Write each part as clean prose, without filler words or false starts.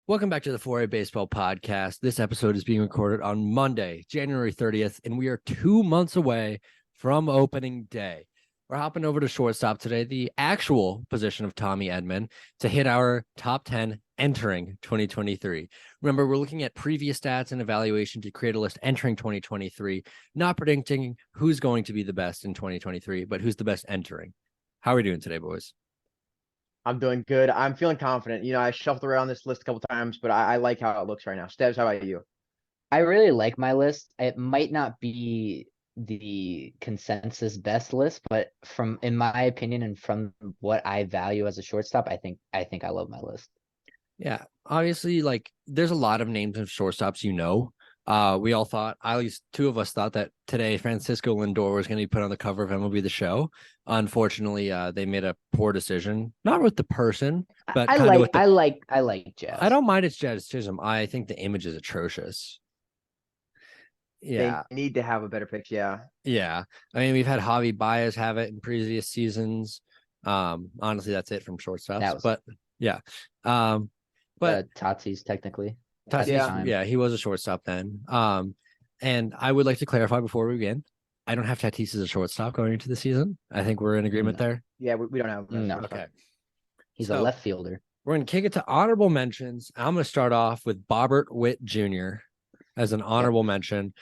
Welcome back to the 4A Baseball Podcast. This episode is being recorded on Monday, January 30th, and we are 2 months away from opening day. We're hopping over to shortstop today, the actual position of Tommy Edman, to hit our top 10 entering 2023. Remember, we're looking at previous stats and evaluation to create a list entering 2023, not predicting who's going to be the best in 2023, but who's the best entering. How are we doing today, boys? I'm doing good. I'm feeling confident. I shuffled around this list a couple times, but I like how it looks right now. Stebbs, how about you? I really like my list. It might not be the consensus best list, but in my opinion and from what I value as a shortstop, I think I love my list. Yeah, obviously, there's a lot of names of shortstops, we all thought, at least two of us thought that today Francisco Lindor was going to be put on the cover of MLB The Show. Unfortunately, they made a poor decision, not with the person, but I kind of like with the. I like Jazz. I don't mind its Jazz Chisholm. I think the image is atrocious. Yeah, They need to have a better pitch. Yeah. yeah. I mean, we've had Javi Baez have it in previous seasons. Honestly, that's it from shortstops. But yeah, but Tatis technically. Tatis, he was a shortstop then. And I would like to clarify before we begin, I don't have Tatis as a shortstop going into the season. I think we're in agreement there. Yeah, we don't have. No. Okay. He's a left fielder. We're going to kick it to honorable mentions. I'm going to start off with Bobbert Witt Jr. as an honorable mention.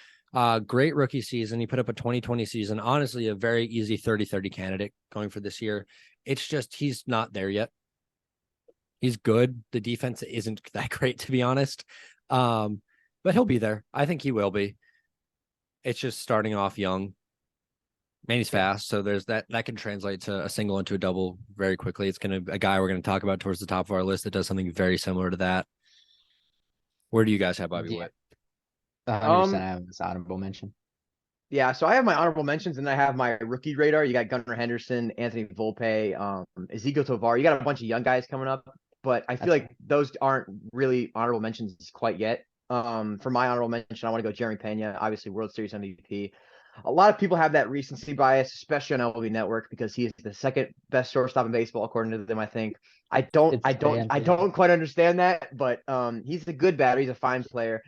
Great rookie season. He put up a 2020 season. Honestly, a very easy 30-30 candidate going for this year. It's just he's not there yet. He's good. The defense isn't that great, to be honest. But he'll be there. I think he will be. It's just starting off young. And he's fast, so there's that can translate to a single into a double very quickly. It's a guy we're gonna talk about towards the top of our list that does something very similar to that. Where do you guys have Bobby Witt? 100% I have this honorable mention. Yeah, so I have my honorable mentions and I have my rookie radar. You got Gunnar Henderson, Anthony Volpe, Ezequiel Tovar. You got a bunch of young guys coming up, but I feel like those aren't really honorable mentions quite yet. For my honorable mention, I want to go Jeremy Pena, obviously World Series MVP. A lot of people have that recency bias, especially on MLB Network, because he is the second best shortstop in baseball, according to them. I think I don't quite understand that, but he's a good batter. He's a fine player.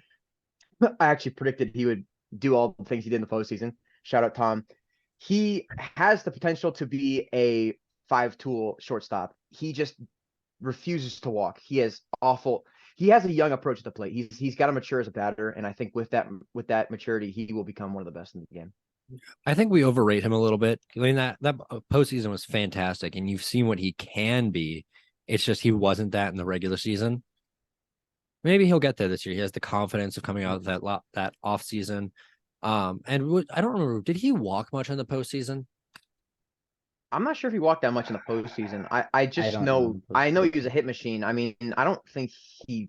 I actually predicted he would do all the things he did in the postseason. Shout out Tom. He has the potential to be a 5-tool shortstop. He just refuses to walk. He has a young approach to the plate. He's got to mature as a batter, and I think with that maturity, he will become one of the best in the game. I think we overrate him a little bit. I mean, that postseason was fantastic, and you've seen what he can be. It's just he wasn't that in the regular season. Maybe he'll get there this year. He has the confidence of coming out of that off season. And I don't remember, did he walk much in the postseason? I'm not sure if he walked that much in the postseason. I know he was a hit machine. I mean, I don't think he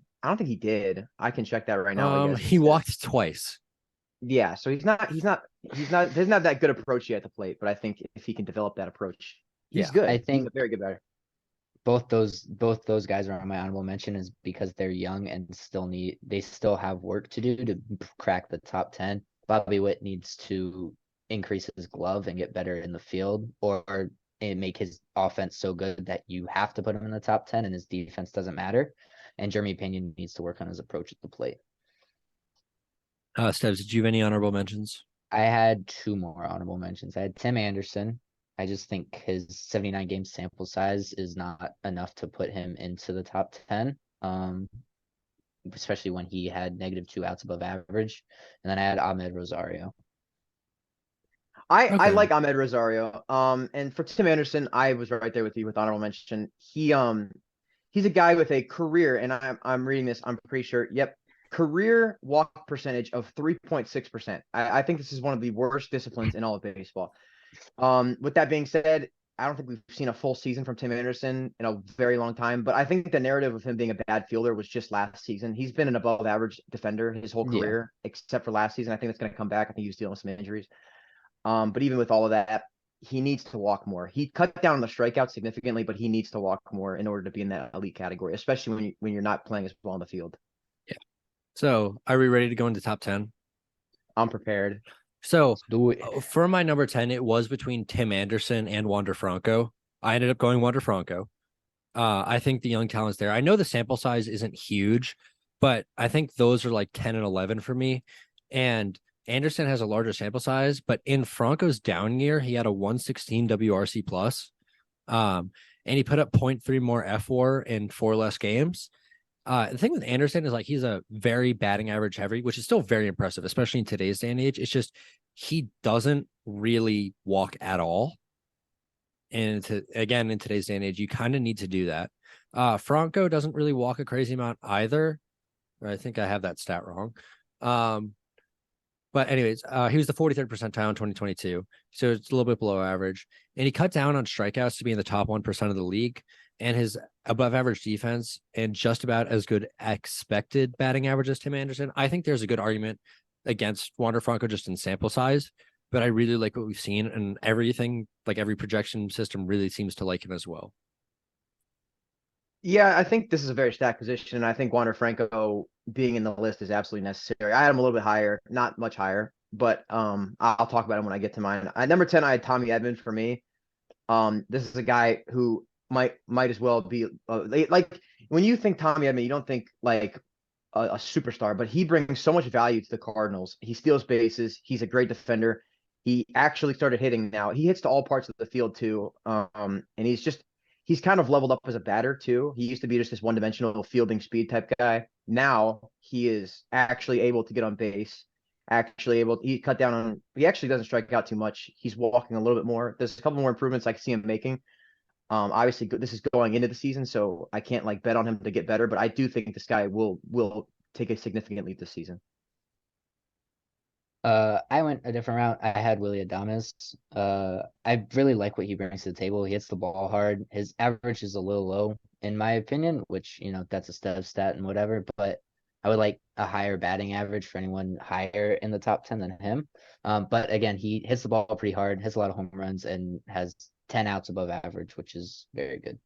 did. I can check that right now. He walked twice. Yeah, so he doesn't have that good approach yet at the plate, but I think if he can develop that approach, he's good. I think he's a very good batter. Both those guys are on my honorable mention is because they're young and they still have work to do to crack the top 10. Bobby Witt needs to increase his glove and get better in the field, or make his offense so good that you have to put him in the top 10 and his defense doesn't matter. And Jeremy Pena needs to work on his approach at the plate. Stebbs, did you have any honorable mentions? I had 2 more honorable mentions. I had Tim Anderson. I just think his 79 game sample size is not enough to put him into the top 10. Especially when he had -2 outs above average. And then I had Ahmed Rosario. I like Ahmed Rosario. And for Tim Anderson, I was right there with you with honorable mention. He's a guy with a career, and I'm reading this, I'm pretty sure. Yep. Career walk percentage of 3.6%. I think this is one of the worst disciplines in all of baseball. With that being said, I don't think we've seen a full season from Tim Anderson in a very long time, but I think the narrative of him being a bad fielder was just last season. He's been an above average defender his whole career, except for last season. I think that's going to come back. I think he was dealing with some injuries. But even with all of that, he needs to walk more. He cut down on the strikeouts significantly, but he needs to walk more in order to be in that elite category, especially when you're not playing as well on the field. Yeah. So are we ready to go into top 10? I'm prepared. So for my number 10, it was between Tim Anderson and Wander Franco. I ended up going Wander Franco. I think the young talent's there. I know the sample size isn't huge, but I think those are like 10 and 11 for me. And Anderson has a larger sample size, but in Franco's down year, he had a 116 WRC plus. And he put up 0.3 more F4 in 4 less games. The thing with Anderson is like he's a very batting average heavy, which is still very impressive, especially in today's day and age. It's just he doesn't really walk at all. And again, in today's day and age, you kind of need to do that. Franco doesn't really walk a crazy amount either. Or I think I have that stat wrong. But anyways, he was the 43rd percentile in 2022. So it's a little bit below average. And he cut down on strikeouts to be in the top 1% of the league. And his above average defense and just about as good expected batting average as Tim Anderson. I think there's a good argument against Wander Franco just in sample size, but I really like what we've seen, and everything, like every projection system really seems to like him as well. Yeah, I think this is a very stacked position. I think Wander Franco being in the list is absolutely necessary. I had him a little bit higher, not much higher, but I'll talk about him when I get to mine. At number 10, I had Tommy Edman for me. This is a guy who might as well be like when you think Tommy Edman, you don't think like a superstar, but he brings so much value to the Cardinals. He steals bases. He's a great defender. He actually started hitting now. He hits to all parts of the field too. And he's kind of leveled up as a batter too. He used to be just this one-dimensional fielding speed type guy. Now he is actually able to get on base. He cut down on. He actually doesn't strike out too much. He's walking a little bit more. There's a couple more improvements I can see him making. Obviously this is going into the season, so I can't like bet on him to get better, but I do think this guy will take a significant leap this season. I went a different route. I had Willy Adames. I really like what he brings to the table. He hits the ball hard. His average is a little low, in my opinion, which, that's a stat and whatever, but I would like a higher batting average for anyone higher in the top 10 than him. But again, he hits the ball pretty hard, hits a lot of home runs, and has 10 outs above average, which is very good.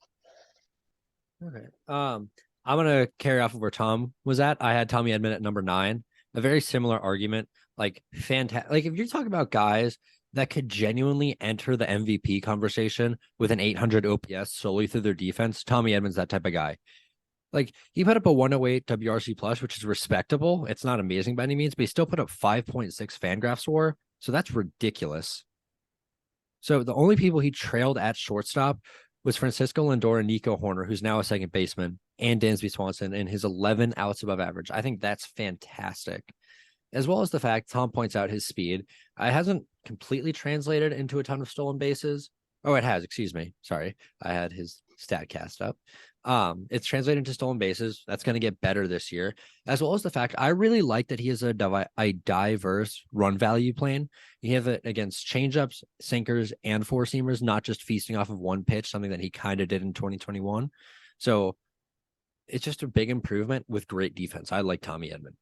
Okay. I'm gonna carry off of where Tom was at. I had Tommy Edman at number 9. A very similar argument. Like fantastic. Like if you're talking about guys that could genuinely enter the MVP conversation with an 800 OPS solely through their defense, Tommy Edman's that type of guy. Like he put up a 108 WRC plus, which is respectable. It's not amazing by any means, but he still put up 5.6 Fangraphs WAR. So that's ridiculous. So the only people he trailed at shortstop was Francisco Lindor and Nico Horner, who's now a second baseman, and Dansby Swanson, and his 11 outs above average. I think that's fantastic. As well as the fact Tom points out his speed. It hasn't completely translated into a ton of stolen bases. Oh, it has. Excuse me. Sorry. I had his stat cast up. It's translated into stolen bases. That's going to get better this year, as well as the fact I really like that he has a diverse run value plan. You have it against changeups, sinkers, and four seamers, not just feasting off of one pitch, something that he kind of did in 2021. So it's just a big improvement with great defense. I like Tommy Edman.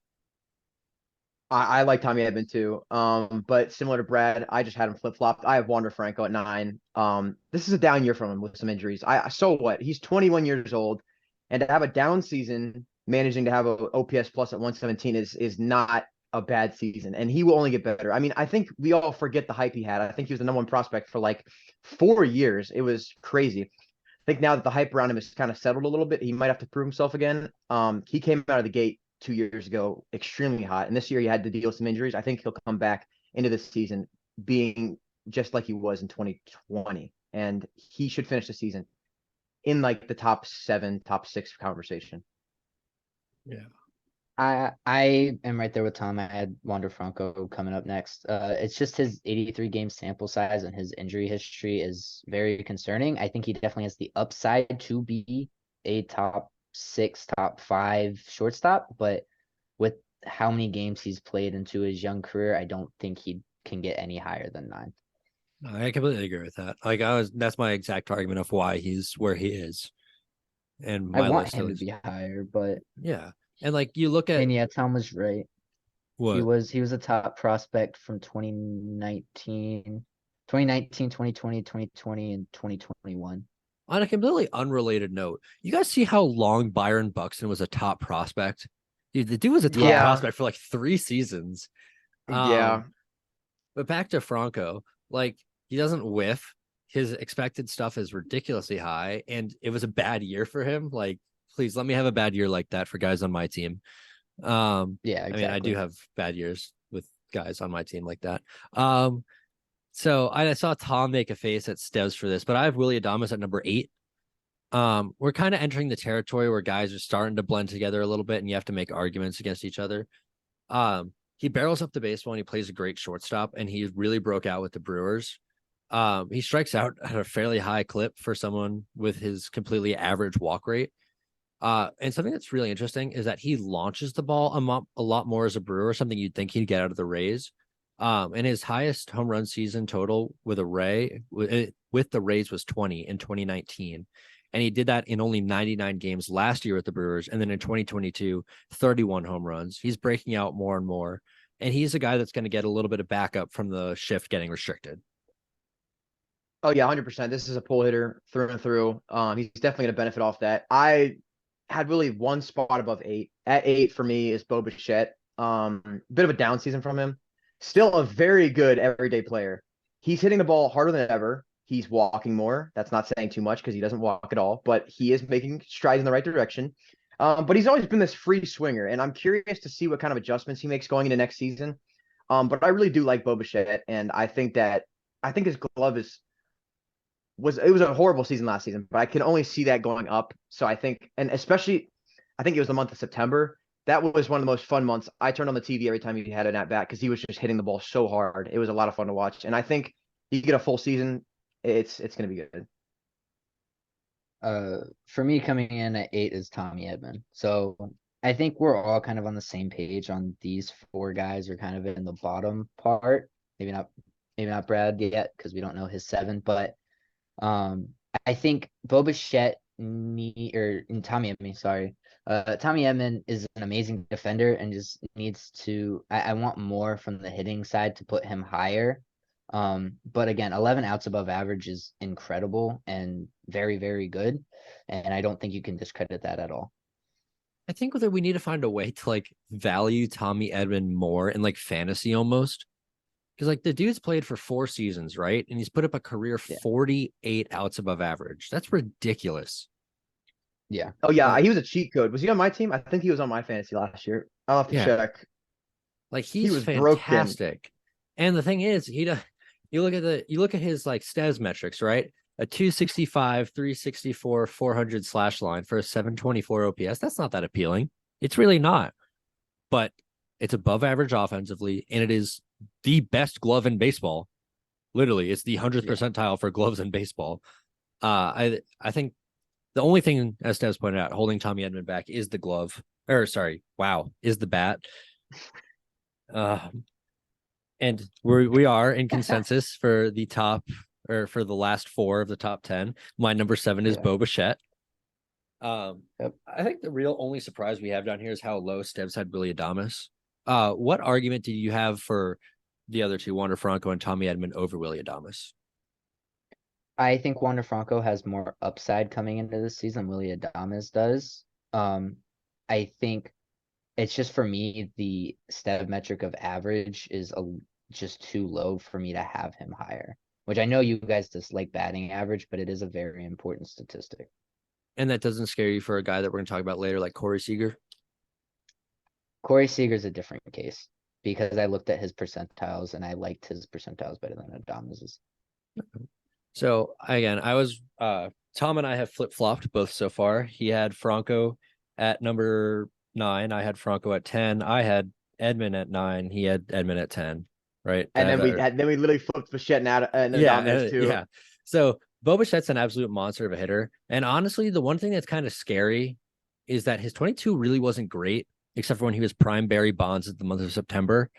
I like Tommy Edman too. But similar to Brad, I just had him flip-flopped. I have Wander Franco at 9. This is a down year from him with some injuries. So what? He's 21 years old, and to have a down season, managing to have a OPS plus at 117 is not a bad season, and he will only get better. I mean, I think we all forget the hype he had. I think he was the number 1 prospect for like 4 years. It was crazy. I think now that the hype around him has kind of settled a little bit, he might have to prove himself again. He came out of the gate 2 years ago extremely hot, and this year he had to deal with some injuries. I think he'll come back into this season being just like he was in 2020, and he should finish the season in like the top 7, top 6 conversation. Yeah, I am right there with Tom. I had Wander Franco coming up next. It's just his 83 game sample size and his injury history is very concerning. I think he definitely has the upside to be a top 6, top 5 shortstop, but with how many games he's played into his young career, I don't think he can get any higher than 9. I completely agree with that. Like that's my exact argument of why he's where he is. And I my want list him to is be higher, but yeah. And like you look at yeah, Tom was right. what He was a top prospect from 2019, 2020, 2020, and 2021. on a completely unrelated note, you guys see how long Byron Buxton was a top prospect? Dude, the dude was a top Yeah. prospect for like 3 seasons. Yeah. But back to Franco, like he doesn't whiff. his expected stuff is ridiculously high, and it was a bad year for him. Like, please let me have a bad year like that for guys on my team. Yeah, I mean, I do exactly. have bad years with guys on my team like that. So I saw Tom make a face at Stevs for this, but I have Willie Adames at number 8. We're kind of entering the territory where guys are starting to blend together a little bit, and you have to make arguments against each other. He barrels up the baseball and he plays a great shortstop, and he really broke out with the Brewers. He strikes out at a fairly high clip for someone with his completely average walk rate. And something that's really interesting is that he launches the ball a lot more as a Brewer, something you'd think he'd get out of the Rays. And his highest home run season total with the Rays was 20 in 2019. And he did that in only 99 games last year with the Brewers. And then in 2022, 31 home runs. He's breaking out more and more. And he's a guy that's going to get a little bit of backup from the shift getting restricted. Oh yeah, 100%. This is a pull hitter through and through. He's definitely going to benefit off that. I had really one spot above 8. At 8 for me is Bo Bichette. Bit of a down season from him. Still a very good everyday player. He's hitting the ball harder than ever. He's walking more. That's not saying too much because he doesn't walk at all, but he is making strides in the right direction. But he's always been this free swinger, and I'm curious to see what kind of adjustments he makes going into next season. But I really do like Bo Bichette, and I think his glove was a horrible season last season, but I can only see that going up. So I think, and especially, I think it was the month of September. That was one of the most fun months. I turned on the TV every time he had an at bat because he was just hitting the ball so hard. It was a lot of fun to watch, and I think you get a full season, it's going to be good. For me, coming in at 8 is Tommy Edman. So I think we're all kind of on the same page on these 4 guys are kind of in the bottom part. Maybe not Brad yet because we don't know his 7, but I think Bo Bichette Tommy Edman, sorry. Tommy Edman is an amazing defender and just needs to. I want more from the hitting side to put him higher. But again, 11 outs above average is incredible and very, very good. And I don't think you can discredit that at all. I think that we need to find a way to like value Tommy Edman more in like fantasy almost. Because like the dude's played for 4 seasons, right? And he's put up a career 48 outs above average. That's ridiculous. Yeah. Oh yeah, he was a cheat code. Was he on my team? I think he was on my fantasy last year. I'll have to check. Like he was fantastic. Broken. And the thing is, you look at his like stats metrics, right? A 265, 364, 400 slash line for a 724 OPS. That's not that appealing. It's really not. But it's above average offensively, and it is the best glove in baseball. Literally, it's the 100th percentile for gloves in baseball. I think the only thing, as Stevs pointed out, holding Tommy Edman back is the glove. Is the bat. And we are in consensus for the top, or for the last 4 of the top 10. My number 7 is Bo Bichette. I think the real only surprise we have down here is how low Stevs had Willie Adames. What argument do you have for the other 2, Wander Franco and Tommy Edman, over Willie Adames? I think Wander Franco has more upside coming into this season than Willie Adames does. I think it's just, for me, the Stev metric of average is just too low for me to have him higher, which I know you guys dislike batting average, but it is a very important statistic. And that doesn't scare you for a guy that we're going to talk about later, like Corey Seager? Corey Seager's a different case because I looked at his percentiles and I liked his percentiles better than Adames's. So again, Tom and I have flip-flopped both so far. He had Franco at number 9. I had Franco at 10. I had Edman at 9. He had Edman at 10. Right. And then we literally flipped Bichette and Adames too. Yeah. So Bo Bichette's an absolute monster of a hitter. And honestly, the one thing that's kind of scary is that his 22 really wasn't great, except for when he was prime Barry Bonds at the month of September.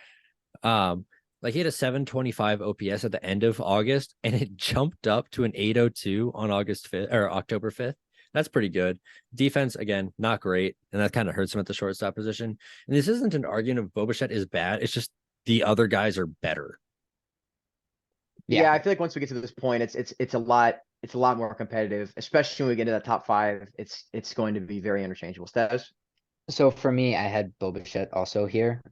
Like he had a 725 OPS at the end of August, and it jumped up to an 802 on August 5th or October 5th. That's pretty good. Defense, again, not great. And that kind of hurts him at the shortstop position. And this isn't an argument of Bo Bichette is bad. It's just the other guys are better. Yeah, I feel like once we get to this point, it's a lot more competitive, especially when we get into that top 5. It's going to be very interchangeable. Stas? So for me, I had Bo Bichette also here.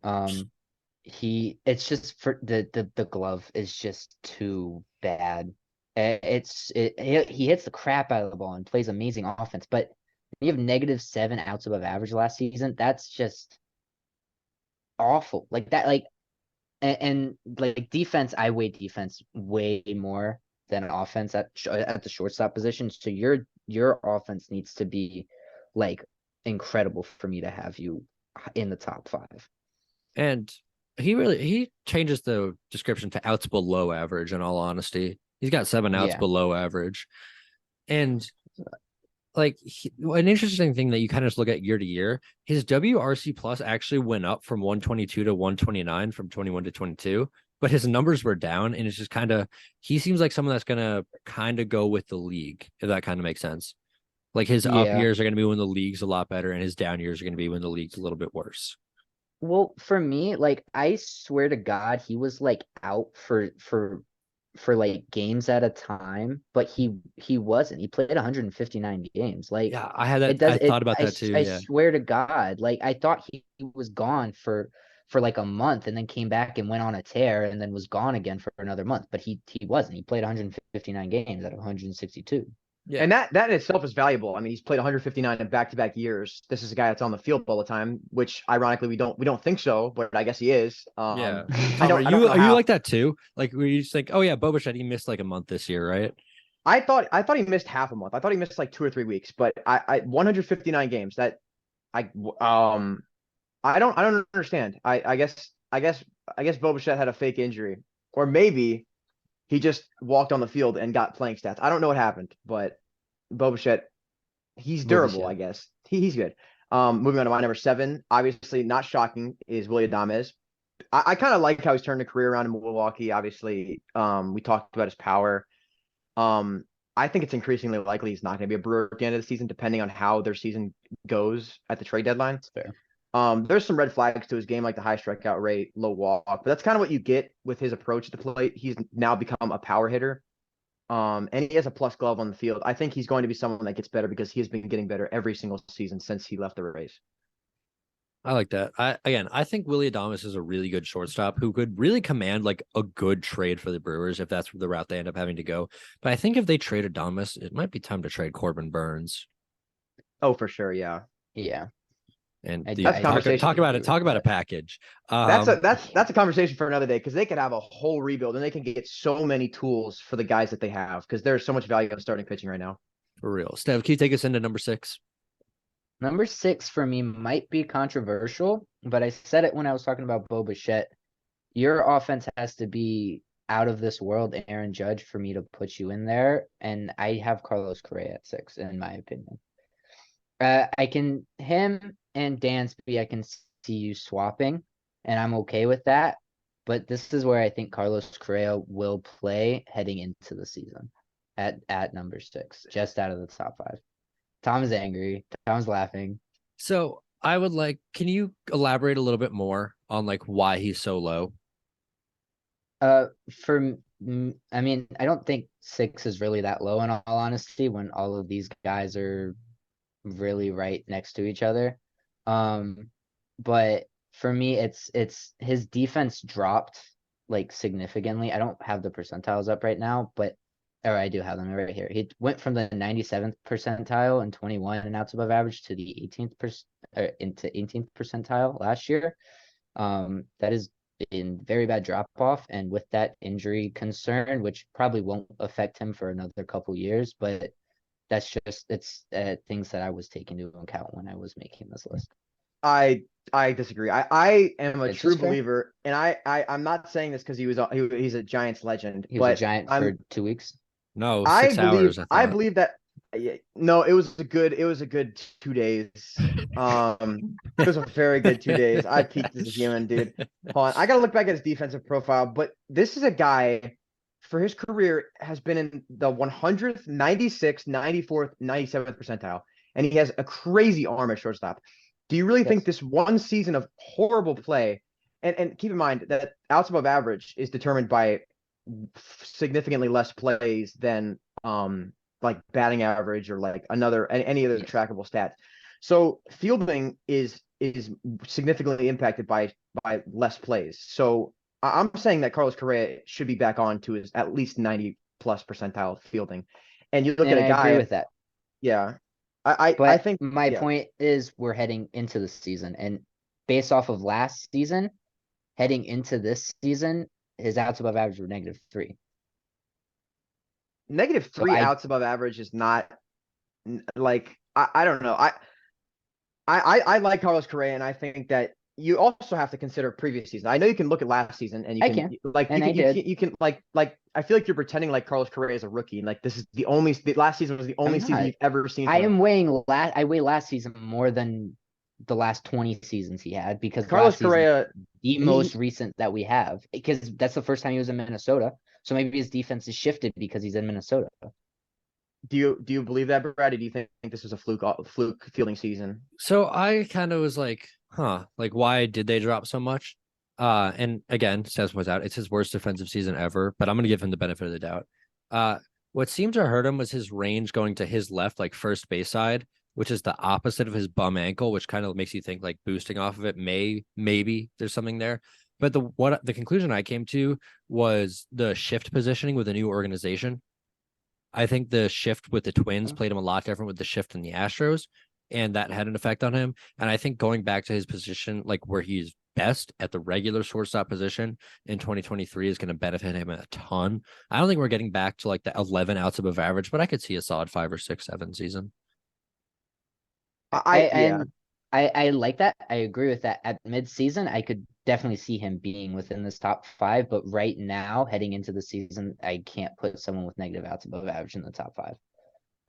It's just for the glove is just too bad. He hits the crap out of the ball and plays amazing offense, but you have -7 outs above average last season. That's just awful. Like that, like and like defense, I weigh defense way more than offense at the shortstop position. So your offense needs to be like incredible for me to have you in the top 5. And he changes the description to outs below average, in all honesty. He's got 7 outs Yeah. below average. And like an interesting thing that you kind of just look at year to year, his WRC plus actually went up from 122 to 129 from 21 to 22, but his numbers were down. And it's just kind of, he seems like someone that's going to kind of go with the league, if that kind of makes sense. Like his up Yeah. years are going to be when the league's a lot better, and his down years are going to be when the league's a little bit worse. Well, for me, like I swear to God, he was like out for like games at a time, but he wasn't. He played 159 games. Like Yeah, I had that. it does I it. thought about that too. I Yeah. swear to God, like I thought he was gone for like a month and then came back and went on a tear and then was gone again for another month. But he wasn't. He played 159 games out of 162. Yeah. And that in itself is valuable. I mean, he's played 159 in back-to-back years. This is a guy that's on the field all the time, which ironically we don't think so, but I guess he is. Yeah. I Tom, don't know are you how. like that too? Like where you just think, oh yeah, Boba Fett, he missed like a month this year, right? I thought he missed half a month. I thought he missed like 2 or 3 weeks, but I 159 games. That I I don't understand. I guess Boba Fett had a fake injury, or maybe he just walked on the field and got playing stats. I don't know what happened, but Boba Fett, he's Boba durable, I Fett. guess. He's good. Moving on to my number 7, obviously not shocking, is Willie Adames. I kind of like how he's turned a career around in Milwaukee. Obviously, we talked about his power. I think it's increasingly likely he's not going to be a Brewer at the end of the season, depending on how their season goes at the trade deadline. That's fair. There's some red flags to his game, like the high strikeout rate, low walk, but that's kind of what you get with his approach at the plate. He's now become a power hitter. And he has a plus glove on the field. I think he's going to be someone that gets better because he has been getting better every single season since he left the Rays. I like that. I think Willie Adames is a really good shortstop who could really command like a good trade for the Brewers if that's the route they end up having to go. But I think if they trade Adames, it might be time to trade Corbin Burns. Oh, for sure, yeah. Yeah. And I, the That's a I conversation. talk about agree it. Talk with about a that. package. That's a conversation for another day because they could have a whole rebuild and they can get so many tools for the guys that they have because there's so much value in starting pitching right now. For real. Steph, can you take us into number 6? Number 6 for me might be controversial, but I said it when I was talking about Bo Bichette. Your offense has to be out of this world, Aaron Judge, for me to put you in there. And I have Carlos Correa at 6, in my opinion. Him and Dansby, I can see you swapping, and I'm okay with that. But this is where I think Carlos Correa will play heading into the season at number 6, just out of the top 5. Tom's angry. Tom's laughing. So I would like, can you elaborate a little bit more on like why he's so low? I mean, I don't think 6 is really that low in all honesty when all of these guys are really right next to each other. But for me, it's his defense dropped like significantly. I don't have the percentiles up right now, or I do have them right here. He went from the 97th percentile in 21 and outs above average to the 18th percentile last year. That is in very bad drop off, and with that injury concern, which probably won't affect him for another couple years, but it's things that I was taking into account when I was making this list. I disagree. I am a It's true just fair. believer, and I'm not saying this because he's a Giants legend, He was a but Giant for 2 weeks. No, I 6 hours, believe I I thought. believe that no, it was a good 2 days. It was a very good 2 days. I peaked as a human, dude. Hold on. I gotta look back at his defensive profile, but this is a guy for his career has been in the 100th, 96th, 94th, 97th percentile, and he has a crazy arm at shortstop. Do you really think Yes. this one season of horrible play, and keep in mind that outs above average is determined by significantly less plays than like batting average or like any other Yes. trackable stat. So fielding is significantly impacted by less plays. So I'm saying that Carlos Correa should be back on to his at least 90 plus percentile fielding. And you look And at a I guy, agree with that. yeah. I But think my yeah. point is we're heading into the season, and based off of last season, heading into this season, his outs above average were -3. Negative So three I outs above average is not like I don't know. I like Carlos Correa, and I think that you also have to consider previous season. I know you can look at last season and you I can can, like and I did. you can like I feel like you're pretending like Carlos Correa is a rookie and like this is the last season was the only I'm season not. you've ever seen I from him. am weighing I weigh last season more than the last 20 seasons he had, because Carlos last season Correa, the most he recent that we have, because that's the first time he was in Minnesota. So maybe his defense is shifted because he's in Minnesota. do you believe that, Brad? Or do you think this was a fluke fielding season? So I kind of was like, like why did they drop so much? And again, Seth was out. It's his worst defensive season ever, but I'm gonna give him the benefit of the doubt. What seemed to hurt him was his range going to his left, like first base side, which is the opposite of his bum ankle, which kind of makes you think like boosting off of it maybe there's something there. But the conclusion I came to was the shift positioning with a new organization. I think the shift with the Twins played him a lot different with the shift in the Astros, and that had an effect on him. And I think going back to his position, like where he's best at the regular shortstop position in 2023, is going to benefit him a ton. I don't think we're getting back to like the 11 outs above average, but I could see a solid 5 or 6, 7 season. Yeah. I like that. I agree with that. At mid-season, I could definitely see him being within this top 5, but right now, heading into the season, I can't put someone with negative outs above average in the top 5.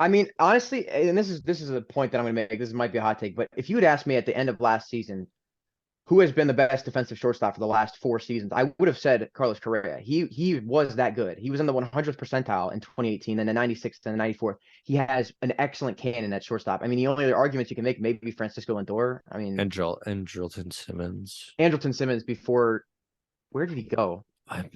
I mean, honestly, and this is a point that I'm going to make. This might be a hot take, but if you had asked me at the end of last season, who has been the best defensive shortstop for the last 4 seasons, I would have said Carlos Correa. He was that good. He was in the 100th percentile in 2018, then the 96th and the 94th. He has an excellent cannon at shortstop. I mean, the only other arguments you can make maybe Francisco Lindor. I mean, Andrelton Simmons. Andrelton Simmons before. Where did he go?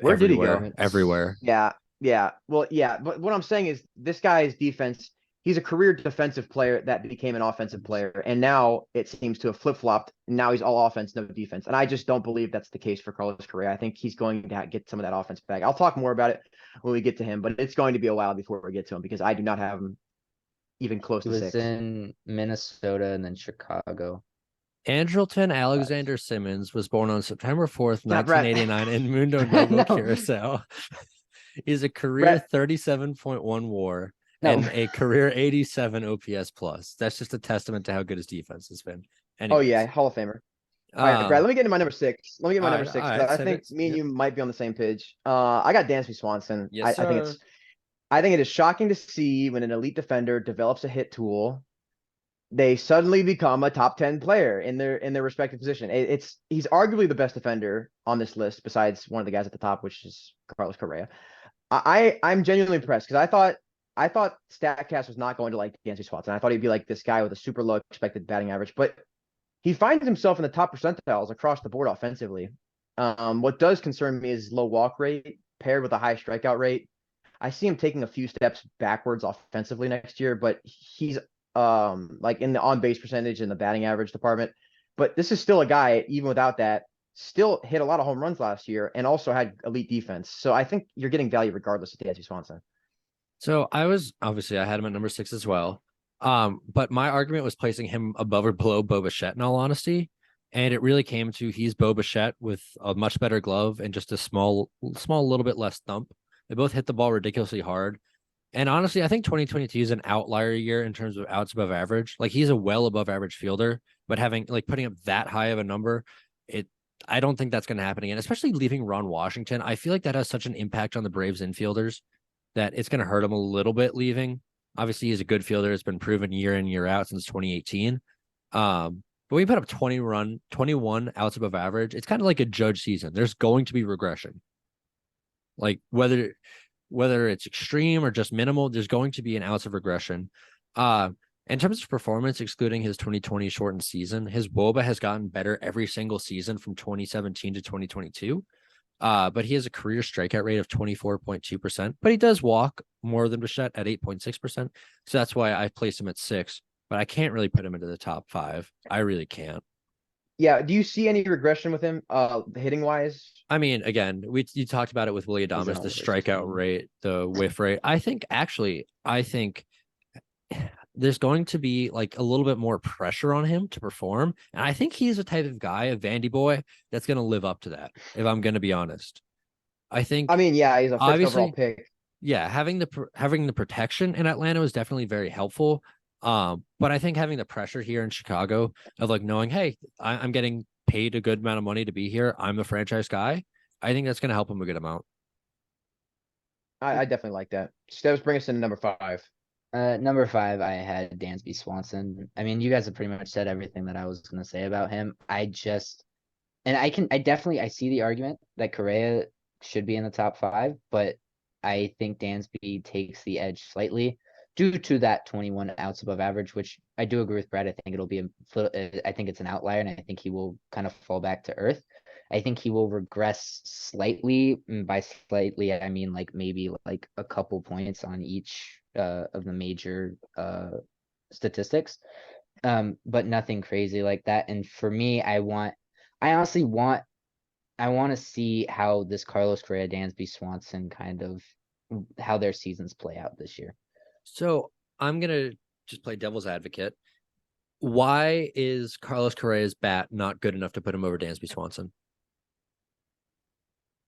Where did he go? Everywhere. Yeah, yeah. Well, yeah. But what I'm saying is this guy's defense, he's a career defensive player that became an offensive player. And now it seems to have flip-flopped. Now he's all offense, no defense. And I just don't believe that's the case for Carlos Correa. I think he's going to get some of that offense back. I'll talk more about it when we get to him, but it's going to be a while before we get to him because I do not have him even close He to was 6. in Minnesota and then Chicago. Andrelton Alexander Simmons was born on September 4th, Yeah, Brett. 1989 in Mundo Novo, No. Curacao. He's a career Brett. 37.1 WAR No. and a career 87 OPS plus. That's just a testament to how good his defense has been. Oh Anyways, yeah, Hall of Famer. All right, Brad, let me get into my number 6. Let me get my number 6. all right, I think me and you might be on the same page. I got Dansby Swanson. Yes, I think it is shocking to see when an elite defender develops a hit tool, they suddenly become a top 10 player in their respective position. He's arguably the best defender on this list besides one of the guys at the top, which is Carlos Correa. I'm genuinely impressed because I thought Statcast was not going to like Dansby Swanson. I thought he'd be like this guy with a super low expected batting average, but he finds himself in the top percentiles across the board offensively. What does concern me is low walk rate paired with a high strikeout rate. I see him taking a few steps backwards offensively next year, but he's like in the on base percentage and the batting average department. But this is still a guy, even without that, still hit a lot of home runs last year and also had elite defense. So I think you're getting value regardless of Dansby Swanson. So I had him at number 6 as well. But my argument was placing him above or below Bo Bichette in all honesty. And it really came to he's Bo Bichette with a much better glove and just a small little bit less thump. They both hit the ball ridiculously hard. And honestly, I think 2022 is an outlier year in terms of outs above average. Like he's a well above average fielder, but putting up that high of a number, I don't think that's going to happen again, especially leaving Ron Washington. I feel like that has such an impact on the Braves infielders that it's going to hurt him a little bit leaving. Obviously, he's a good fielder. It's been proven year in, year out since 2018. But we put up 21 outs above average. It's kind of like a Judge season. There's going to be regression. Like whether it's extreme or just minimal, there's going to be an ounce of regression. In terms of performance, excluding his 2020 shortened season, his WOBA has gotten better every single season from 2017 to 2022. But he has a career strikeout rate of 24.2%, but he does walk more than Bichette at 8.6%. So that's why I placed him at 6, but I can't really put him into the top 5. I really can't. Yeah. Do you see any regression with him, hitting wise? I mean, again, you talked about it with Willie He's an Adames, the older strikeout team. rate, the whiff rate. I think there's going to be like a little bit more pressure on him to perform. And I think he's a type of guy, a Vandy boy, that's going to live up to that, if I'm going to be honest. I I think mean, yeah, he's a first overall obviously, pick. yeah, having the protection in Atlanta was definitely very helpful. But I think having the pressure here in Chicago of like knowing, hey, I'm getting paid a good amount of money to be here. I'm a franchise guy. I think that's going to help him a good amount. I definitely like that. Steps bring us in number 5. Number 5, I had Dansby Swanson. I mean, you guys have pretty much said everything that I was gonna say about him. I see the argument that Correa should be in the top 5, but I think Dansby takes the edge slightly due to that 21 outs above average, which I do agree with Brad. I think I think it's an outlier, and I think he will kind of fall back to earth. I think he will regress slightly. And by slightly, I mean like maybe like a couple points on each of the major statistics, but nothing crazy like that. And for me, I honestly want to see how this Carlos Correa, Dansby Swanson kind of how their seasons play out this year. So I'm going to just play devil's advocate. Why is Carlos Correa's bat not good enough to put him over Dansby Swanson?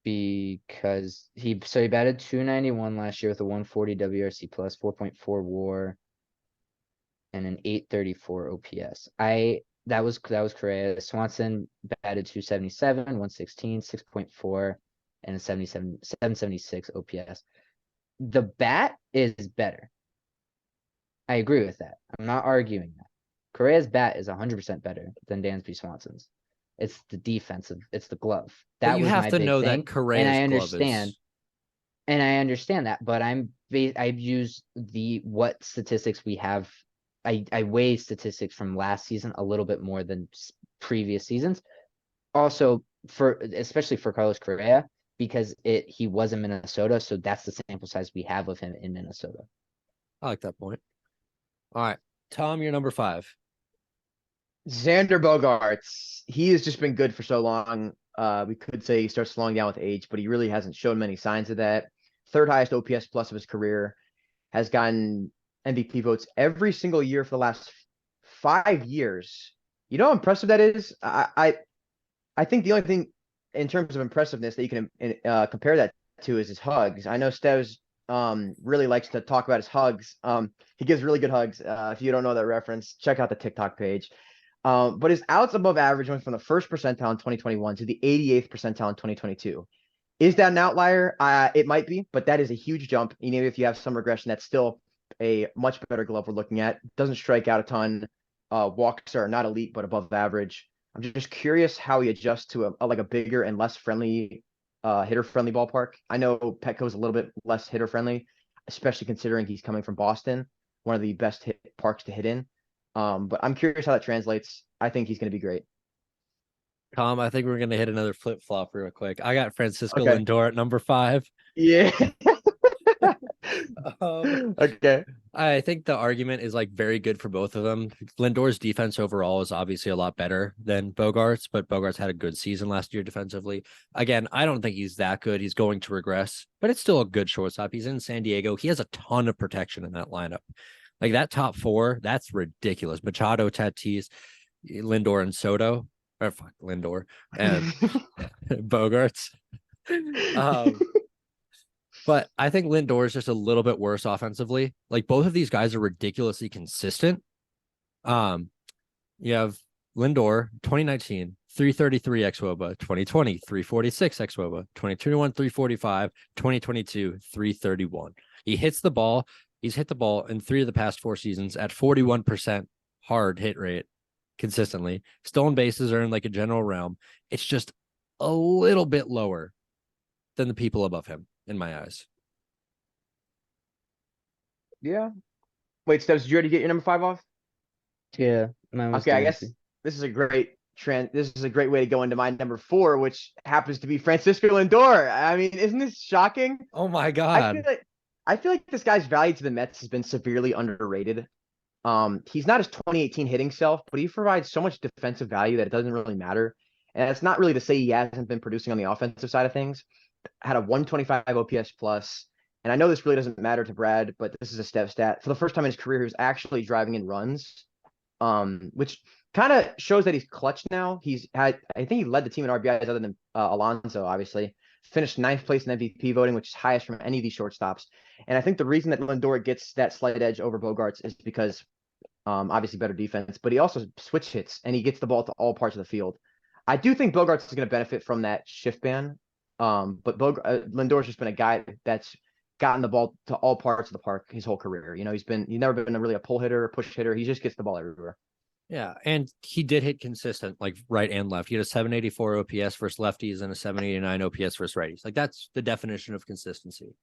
Because he batted 291 last year with a 140 WRC plus, 4.4 WAR, and an 834 OPS. That was Correa. Swanson batted 277, 116, 6.4, and a 776 OPS. The bat is better. I agree with that. I'm not arguing that. Correa's bat is 100% better than Dansby Swanson's. It's the defensive. It's the glove. But That you was have my to big know thing. that Correa's glove is. And I understand that, but I've used what statistics we have. I weigh statistics from last season a little bit more than previous seasons. Also, especially for Carlos Correa, because he was in Minnesota, so that's the sample size we have of him in Minnesota. I like that point. All right, Tom, you're number 5. Xander Bogaerts. He has just been good for so long. We could say he starts slowing down with age, but he really hasn't shown many signs of that. Third highest OPS plus of his career. Has gotten MVP votes every single year for the last 5 years. You know how impressive that is? I think the only thing in terms of impressiveness that you can compare that to is his hugs. I know Steves really likes to talk about his hugs. He gives really good hugs. If you don't know that reference, check out the TikTok page. But his outs above average went from the first percentile in 2021 to the 88th percentile in 2022. Is that an outlier? It might be, but that is a huge jump. Even if you have some regression, that's still a much better glove we're looking at. Doesn't strike out a ton. Walks are not elite, but above average. I'm just curious how he adjusts to a bigger and less friendly, hitter friendly ballpark. I know Petco's a little bit less hitter friendly, especially considering he's coming from Boston, one of the best parks to hit in. But I'm curious how that translates. I think he's going to be great. Tom, I think we're going to hit another flip flop real quick. I got Francisco Okay. Lindor at number 5. Yeah. Um, Okay. I think the argument is like very good for both of them. Lindor's defense overall is obviously a lot better than Bogarts, but Bogarts had a good season last year defensively. Again, I don't think he's that good. He's going to regress, but it's still a good shortstop. He's in San Diego. He has a ton of protection in that lineup. Like that top 4, that's ridiculous. Machado, Tatis, Lindor, and Soto. Or fuck Lindor and Bogarts. But I think Lindor is just a little bit worse offensively. Like both of these guys are ridiculously consistent. You have Lindor, 2019, 333 xwOBA, 2020, 346 xwOBA, 2021, 345, 2022, 331. He hits the ball. He's hit the ball in 3 of the past 4 seasons at 41% hard hit rate consistently. Stolen bases are in like a general realm. It's just a little bit lower than the people above him in my eyes. Yeah. Wait, Steps, did you already get your number 5 off? Yeah. Okay, I guess this is a great trend. This is a great way to go into my number 4, which happens to be Francisco Lindor. I mean, isn't this shocking? Oh my God. I feel like this guy's value to the Mets has been severely underrated. He's not his 2018 hitting self, but he provides so much defensive value that it doesn't really matter. And it's not really to say he hasn't been producing on the offensive side of things. Had a 125 OPS plus, and I know this really doesn't matter to Brad, but this is a step stat. For the first time in his career, he was actually driving in runs, which kind of shows that he's clutch now. I think he led the team in RBIs other than Alonso, obviously. Finished 9th place in MVP voting, which is highest from any of these shortstops. And I think the reason that Lindor gets that slight edge over Bogarts is because obviously better defense, but he also switch hits and he gets the ball to all parts of the field. I do think Bogarts is going to benefit from that shift ban. But Lindor's just been a guy that's gotten the ball to all parts of the park his whole career. He's never been really a pull hitter, push hitter. He just gets the ball everywhere. Yeah, and he did hit consistent, like right and left. He had a 784 OPS versus lefties and a 789 OPS versus righties. Like that's the definition of consistency.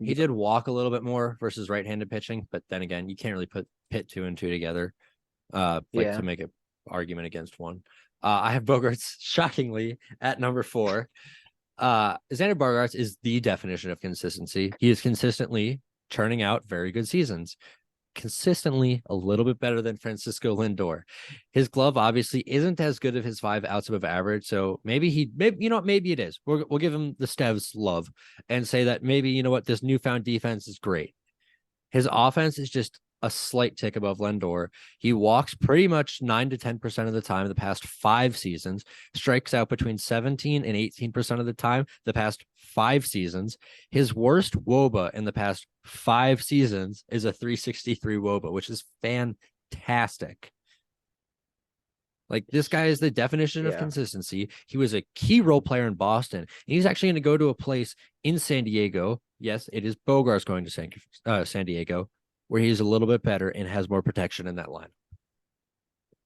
He did walk a little bit more versus right-handed pitching, but then again, you can't really pit 2 and 2 together, to make an argument against one. I have Bogarts shockingly at number 4. Xander Bogaerts is the definition of consistency. He is consistently churning out very good seasons, consistently a little bit better than Francisco Lindor. His glove obviously isn't as good of his 5 outs above average, so maybe maybe it is. We'll give him the Stevs love and say that maybe this newfound defense is great. His offense is just a slight tick above Lindor. He walks pretty much 9 to 10% of the time the past 5 seasons, strikes out between 17 and 18% of the time the past 5 seasons. His worst WOBA in the past 5 seasons is a 363 WOBA, which is fantastic. Like, this guy is the definition of consistency. He was a key role player in Boston, and he's actually going to go to a place in San Diego. Yes, it is Bogarts going to San Diego, where he's a little bit better and has more protection in that line.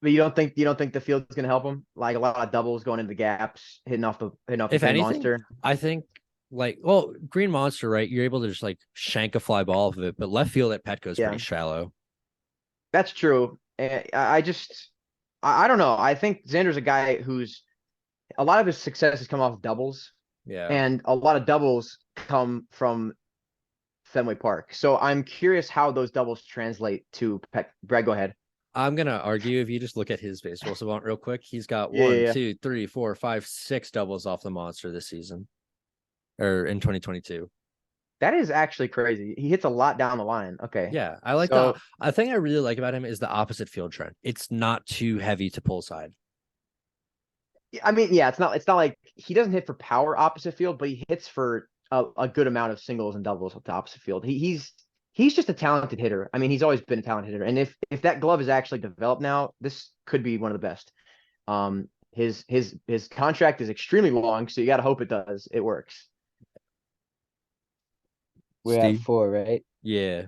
But you don't think the field's going to help him? Like a lot of doubles going into the gaps, hitting off the If Green anything, Monster. I think Green Monster, right? You're able to just like shank a fly ball of it, but left field at Petco is pretty shallow. That's true. And I don't know. I think Xander's a guy who's a lot of his success has come off doubles. Yeah. And a lot of doubles come from Fenway Park. So I'm curious how those doubles translate to Brad, go ahead. I'm going to argue if you just look at his baseball savant real quick, he's got 2, 3, 4, 5, 6 doubles off the Monster this season or in 2022. That is actually crazy. He hits a lot down the line. Okay. Yeah. I like that. A thing I really like about him is the opposite field trend. It's not too heavy to pull side. I mean, yeah, it's not like he doesn't hit for power opposite field, but he hits for a good amount of singles and doubles at the opposite field. He's just a talented hitter. I mean, he's always been a talented hitter. And if that glove is actually developed now, this could be one of the best. His contract is extremely long, so you got to hope it works. We're at 4, right? Yeah.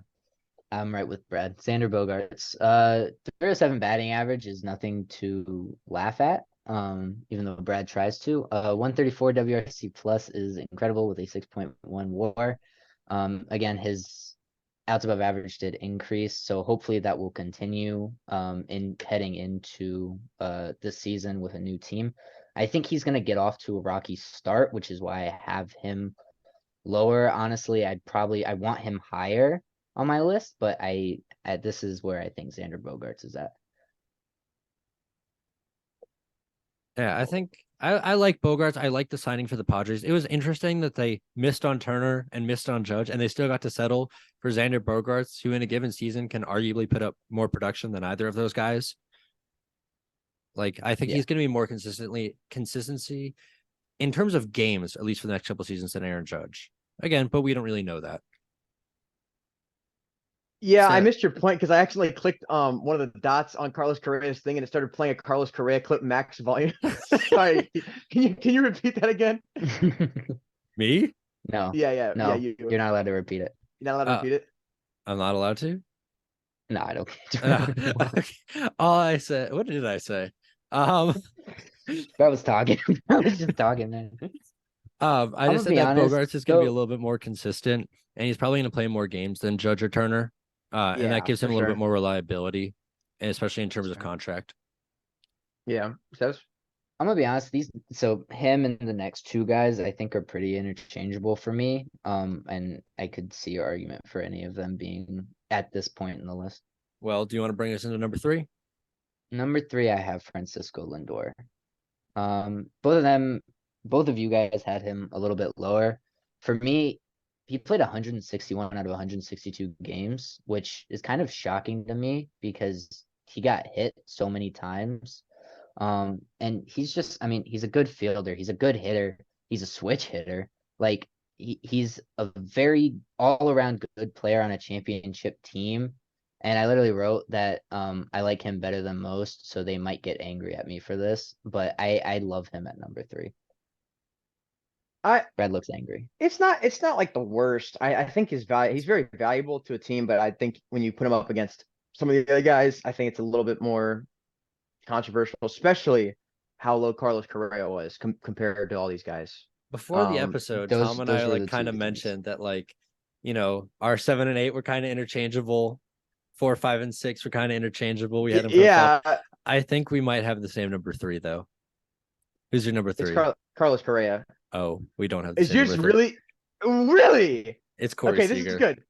I'm right with Brad. Xander Bogaerts. 307 batting average is nothing to laugh at. Even though Brad tries to. 134 WRC plus is incredible with a 6.1 WAR. Again, his outs above average did increase, so hopefully that will continue in heading into this season with a new team. I think he's going to get off to a rocky start, which is why I have him lower. Honestly, I want him higher on my list, but this is where I think Xander Bogaerts is at. Yeah, I think I like Bogarts. I like the signing for the Padres. It was interesting that they missed on Turner and missed on Judge, and they still got to settle for Xander Bogaerts, who in a given season can arguably put up more production than either of those guys. Like, I think he's going to be more consistency in terms of games, at least for the next couple of seasons, than Aaron Judge. Again, but we don't really know that. Yeah, I missed your point because I actually clicked one of the dots on Carlos Correa's thing and it started playing a Carlos Correa clip max volume. Sorry, can you repeat that again? Me? No. Yeah. No, Yeah, you're not allowed to repeat it. You're not allowed to repeat it? I'm not allowed to? No, I don't. All I said, what did I say? I was talking. I was just talking, man. I just said that Bogarts is going to be a little bit more consistent, and he's probably going to play more games than Judge or Turner. And that gives him a little bit more reliability, and especially in terms of contract. Yeah. I'm gonna be honest, him and the next 2 guys I think are pretty interchangeable for me. And I could see your argument for any of them being at this point in the list. Well, do you want to bring us into number 3? Number 3, I have Francisco Lindor. Both of you guys had him a little bit lower. For me, he played 161 out of 162 games, which is kind of shocking to me because he got hit so many times. And he's just, I mean, he's a good fielder. He's a good hitter. He's a switch hitter. Like he's a very all around good player on a championship team. And I literally wrote that I like him better than most, so they might get angry at me for this, but I love him at number 3. I Brad looks angry. It's not like the worst. I think he's very valuable to a team, but I think when you put him up against some of the other guys, I think it's a little bit more controversial, especially how low Carlos Correa was compared to all these guys. Before the episode, Those Tom and I were like the kind two of teams. mentioned that like, our 7 and 8 were kind of interchangeable. 4, 5, and 6 were kind of interchangeable. We had him for Yeah, I think we might have the same number 3 though. Who's your number 3? Carlos Correa. Oh, we don't have the Is same yours number 3. really? It's Corey Okay, this Seager. is good.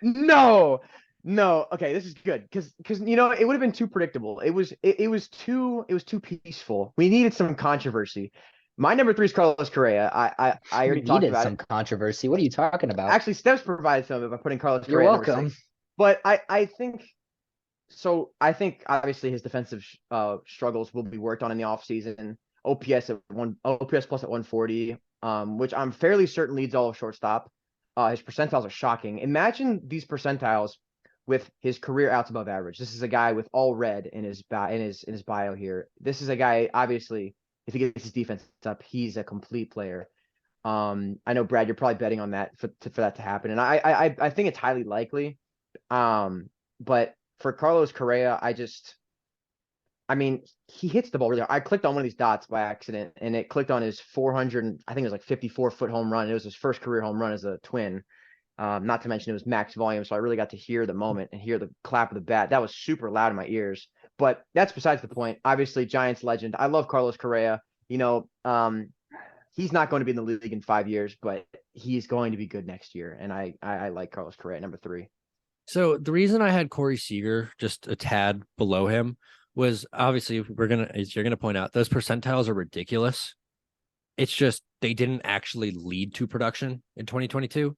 No. Okay, this is good because it would have been too predictable. It was too peaceful. We needed some controversy. My number 3 is Carlos Correa. I You already talked needed about some it. controversy. What are you talking about? Actually, Steps provided some of it by putting Carlos You're Correa at number welcome. 6. But I think so. I think obviously his defensive struggles will be worked on in the offseason. OPS plus at 140, which I'm fairly certain leads all of shortstop. His percentiles are shocking. Imagine these percentiles with his career outs above average. This is a guy with all red in his bio here. This is a guy, obviously, if he gets his defense up, he's a complete player. I know, Brad, you're probably betting on that for that to happen, and I think it's highly likely. But for Carlos Correa, I mean, he hits the ball really hard. I clicked on one of these dots by accident, and it clicked on his 400, I think it was like 54-foot home run. It was his first career home run as a Twin. Not to mention it was max volume, so I really got to hear the moment and hear the clap of the bat. That was super loud in my ears. But that's besides the point. Obviously, Giants legend. I love Carlos Correa. He's not going to be in the league in 5 years, but he's going to be good next year. And I like Carlos Correa at number 3. So the reason I had Corey Seager just a tad below him was obviously as you're gonna point out, those percentiles are ridiculous. It's just they didn't actually lead to production in 2022.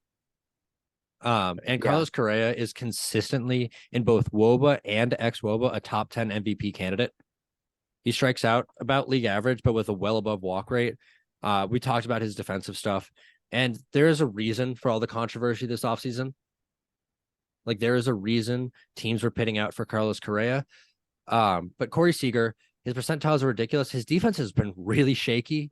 And Carlos Correa is consistently in both WOBA and ex-WOBA a top 10 MVP candidate. He strikes out about league average, but with a well above walk rate. We talked about his defensive stuff, and there is a reason for all the controversy this offseason. Like there is a reason teams were pitting out for Carlos Correa. But Corey Seager, his percentiles are ridiculous. His defense has been really shaky,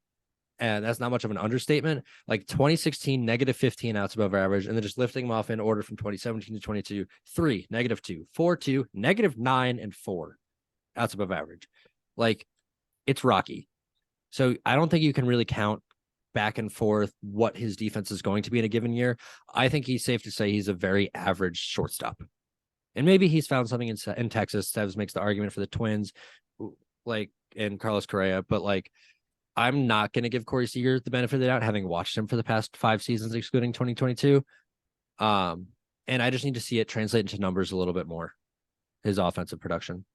and that's not much of an understatement. Like 2016, -15 outs above average, and then just lifting him off in order from 2017 to 22, 3, -2, 4, 2, -9, and 4 outs above average. Like it's rocky. So I don't think you can really count back and forth what his defense is going to be in a given year. I think he's safe to say he's a very average shortstop. And maybe he's found something in Texas. Tevz makes the argument for the Twins, like, and Carlos Correa. But, like, I'm not going to give Corey Seager the benefit of the doubt, having watched him for the past 5 seasons, excluding 2022. And I just need to see it translate into numbers a little bit more, his offensive production.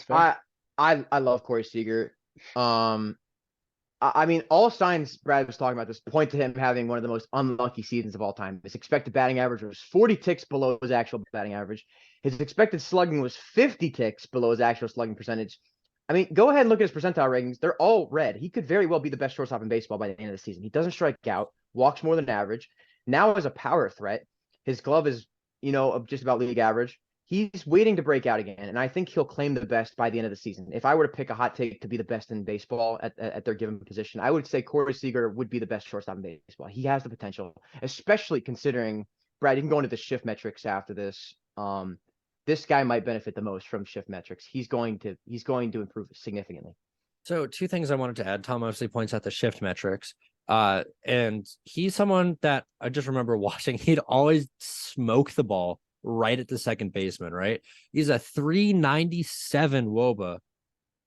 I love Corey Seager. I mean, all signs, Brad was talking about this, point to him having one of the most unlucky seasons of all time. His expected batting average was 40 ticks below his actual batting average. His expected slugging was 50 ticks below his actual slugging percentage. I mean, go ahead and look at his percentile ratings. They're all red. He could very well be the best shortstop in baseball by the end of the season. He doesn't strike out, walks more than average. Now as a power threat, his glove is, just about league average. He's waiting to break out again, and I think he'll claim the best by the end of the season. If I were to pick a hot take to be the best in baseball at their given position, I would say Corey Seager would be the best shortstop in baseball. He has the potential, especially considering, Brad, you can go into the shift metrics after this. This guy might benefit the most from shift metrics. He's going to improve significantly. So 2 things I wanted to add. Tom obviously points out the shift metrics. And he's someone that I just remember watching. He'd always smoke the ball right at the second baseman, right? He's a 397 WOBA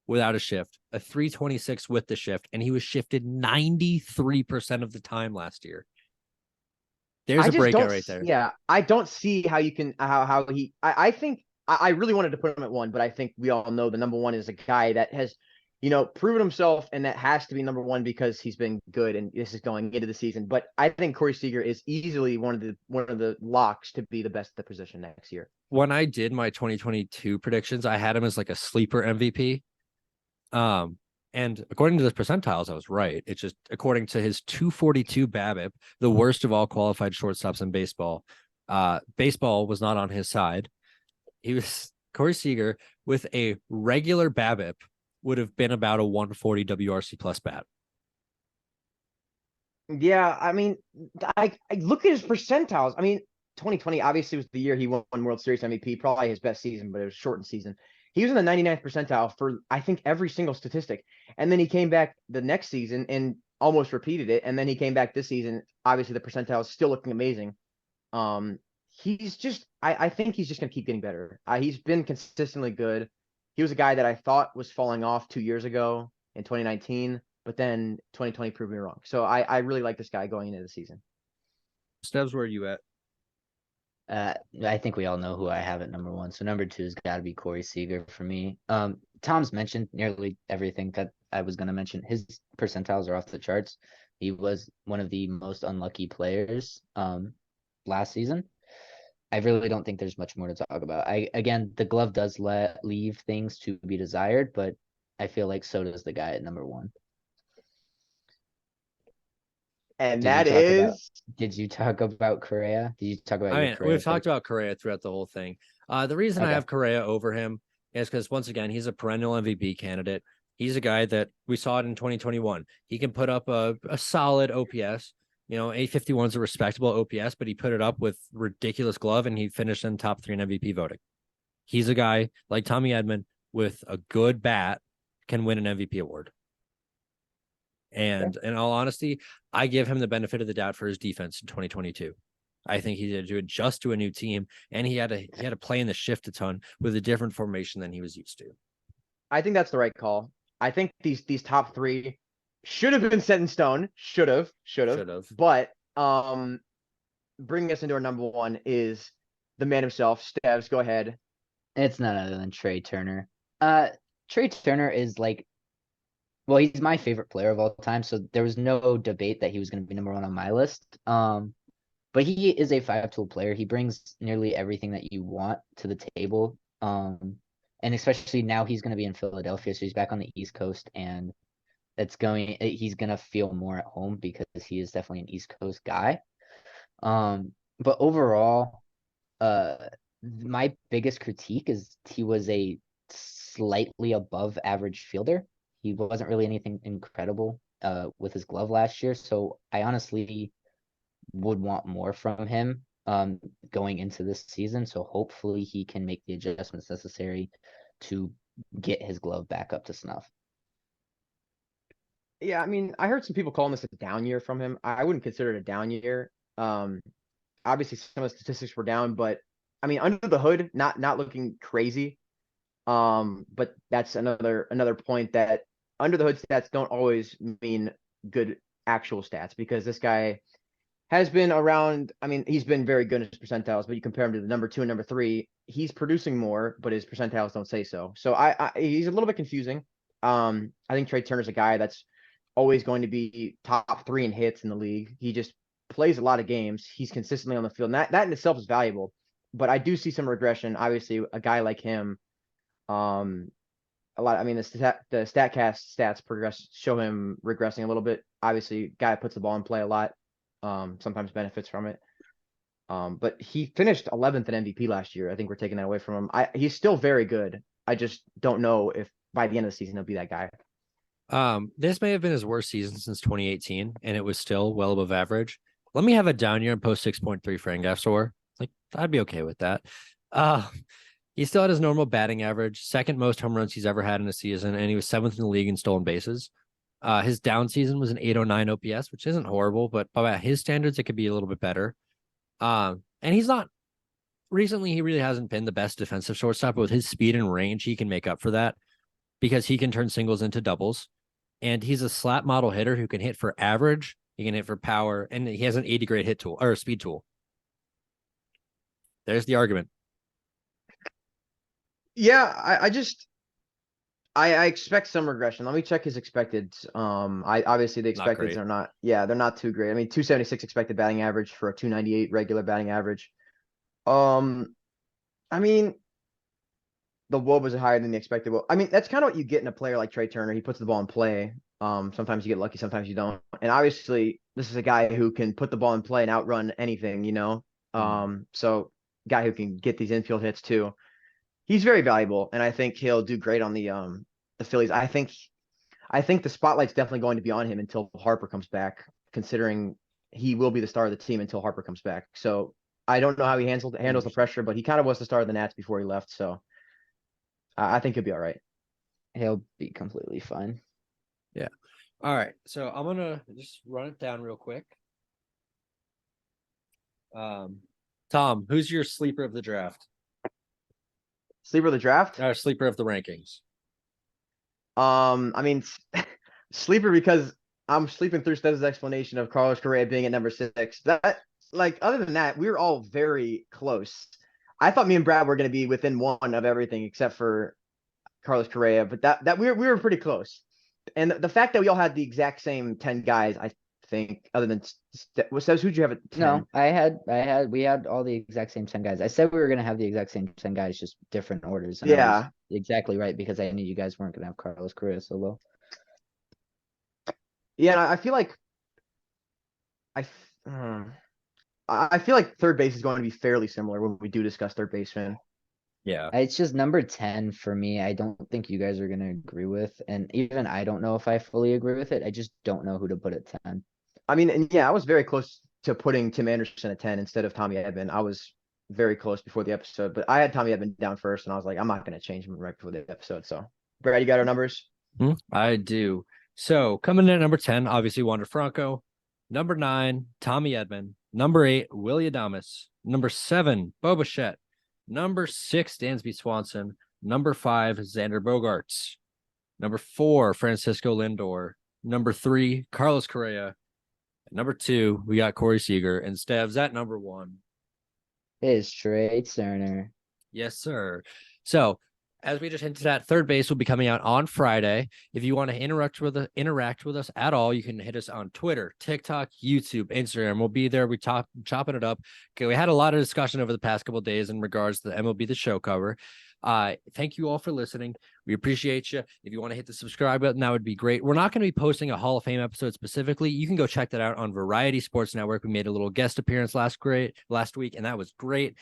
without a shift, a 326 with the shift, and he was shifted 93% of the time last year. There's I a just breakout don't. right there. Yeah, I don't see how you can how he. I think I really wanted to put him at one, but I think we all know the number one is a guy that has, proven himself, and that has to be number one because he's been good, and this is going into the season. But I think Corey Seager is easily one of the locks to be the best at the position next year. When I did my 2022 predictions, I had him as like a sleeper MVP. And according to the percentiles, I was right. It's just according to his 242 BABIP, the worst of all qualified shortstops in baseball. Baseball was not on his side. Corey Seager with a regular BABIP would have been about a 140 WRC plus bat. Yeah, I mean, I look at his percentiles. I mean, 2020 obviously was the year he won World Series MVP, probably his best season, but it was a shortened season. He was in the 99th percentile for I think every single statistic. And then he came back the next season and almost repeated it. And then he came back this season. Obviously, the percentile is still looking amazing. He's just I think he's just gonna keep getting better. He's been consistently good. He was a guy that I thought was falling off 2 years ago in 2019, but then 2020 proved me wrong. So I really like this guy going into the season. Stebbs, where are you at? I think we all know who I have at number one. So number two has got to be Corey Seager for me. Tom's mentioned nearly everything that I was going to mention. His percentiles are off the charts. He was one of the most unlucky players last season. I really don't think there's much more to talk about. Again, the glove does leave things to be desired, but I feel like so does the guy at number one. And did you talk about Correa? Did you talk about your Correa we've pick? talked about Correa throughout the whole thing. The reason I have Correa over him is because, once again, he's a perennial MVP candidate. He's a guy that we saw it in 2021. He can put up a solid OPS. 851 is a respectable OPS, but he put it up with ridiculous glove, and he finished in top 3 in MVP voting. He's a guy like Tommy Edman with a good bat can win an MVP award. And in all honesty, I give him the benefit of the doubt for his defense in 2022. I think he had to adjust to a new team, and he had to play in the shift a ton with a different formation than he was used to. I think that's the right call. I think these top three should have been set in stone. Should have. But bringing us into our number one is the man himself. Stebbs, go ahead. It's none other than Trey Turner. Trey Turner is well, he's my favorite player of all time, so there was no debate that he was going to be number one on my list. But he is a 5-tool player. He brings nearly everything that you want to the table. And especially now he's going to be in Philadelphia, so he's back on the East Coast, and he's going to feel more at home because he is definitely an East Coast guy. But overall, my biggest critique is he was a slightly above average fielder. He wasn't really anything incredible with his glove last year. So I honestly would want more from him going into this season. So hopefully he can make the adjustments necessary to get his glove back up to snuff. Yeah, I mean, I heard some people calling this a down year from him. I wouldn't consider it a down year. Obviously some of the statistics were down, but I mean, under the hood, not looking crazy. But that's another point that under the hood stats don't always mean good actual stats, because this guy has been around. I mean, he's been very good in his percentiles, but you compare him to the number 2 and number 3, he's producing more, but his percentiles don't say so. So he's a little bit confusing. I think Trey Turner's a guy that's always going to be top 3 in hits in the league. He just plays a lot of games. He's consistently on the field, and that in itself is valuable. But I do see some regression. Obviously, a guy like him, a lot. I mean, the Statcast stats show him regressing a little bit. Obviously, guy that puts the ball in play a lot, sometimes benefits from it. But he finished 11th in MVP last year. I think we're taking that away from him. He's still very good. I just don't know if by the end of the season he'll be that guy. This may have been his worst season since 2018, and it was still well above average. Let me have a down year and post 6.3 for Angafsor. I'd be okay with that. He still had his normal batting average, second most home runs he's ever had in a season, and he was 7th in the league in stolen bases. His down season was an 809 OPS, which isn't horrible, but by his standards, it could be a little bit better. And he's not recently, he really hasn't been the best defensive shortstop, but with his speed and range, he can make up for that because he can turn singles into doubles. And he's a slap model hitter who can hit for average, He can hit for power, and he has an 80 grade hit tool or speed tool. There's the argument. Yeah, I expect some regression. Let me check his expected. I obviously the Not expecteds great. are not. Yeah, they're not too great. I mean, 276 expected batting average for a 298 regular batting average. I mean, the WOBA was higher than the expected. I mean, that's kind of what you get in a player like Trey Turner. He puts the ball in play. Sometimes you get lucky, sometimes you don't. And obviously, this is a guy who can put the ball in play and outrun anything, you know. So guy who can get these infield hits too. He's very valuable, and I think he'll do great on the Phillies. I think the spotlight's definitely going to be on him until Harper comes back, considering he will be the star of the team until Harper comes back. So I don't know how he handles the pressure, but he kind of was the star of the Nats before he left. So I think he'll be all right. He'll be completely fine. Yeah. All right. So I'm gonna just run it down real quick. Tom, who's your sleeper of the draft? Sleeper of the draft? Or sleeper of the rankings? I mean, sleeper because I'm sleeping through Stev's explanation of Carlos Correa being at number 6. That, like, other than that, we were all very close. I thought me and Brad were going to be within one of everything except for Carlos Correa, but that we were pretty close. And the fact that we all had the exact same 10 guys, I think, other than says who'd you have at 10? No, we had all the exact same 10 guys. I said we were gonna have the exact same 10 guys, just different orders. And I Yeah. was exactly right because I knew you guys weren't gonna have Carlos Correa so low. Yeah, and I feel like I feel like third base is going to be fairly similar when we do discuss third baseman. Yeah. It's just number 10 for me. I don't think you guys are gonna agree with, and even I don't know if I fully agree with it. I just don't know who to put at 10. I mean, and yeah, I was very close to putting Tim Anderson at 10 instead of Tommy Edman. I was very close before the episode, but I had Tommy Edman down first, and I was like, I'm not going to change him right before the episode. So, Brad, you got our numbers? I do. So coming in at number 10, obviously Wander Franco. Number 9, Tommy Edman. Number 8, Willie Adames. Number 7, Bo Bichette. Number 6, Dansby Swanson. Number 5, Xander Bogaerts. Number 4, Francisco Lindor. Number 3, Carlos Correa. Number 2, we got Corey Seager. And Stev's at number 1. It's Trey Turner. Yes, sir. So as we just hinted at, third base will be coming out on Friday. If you want to interact with us at all, you can hit us on Twitter, TikTok, YouTube, Instagram. We'll be there. We chopping it up. Okay, we had a lot of discussion over the past couple of days in regards to the MLB The Show cover. Thank you all for listening. We appreciate you. If you want to hit the subscribe button, that would be great. We're not going to be posting a Hall of Fame episode specifically. You can go check that out on Variety Sports Network. We made a little guest appearance last week, and that was great.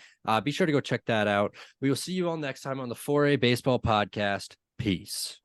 Be sure to go check that out. We will see you all next time on the 4A Baseball Podcast. Peace.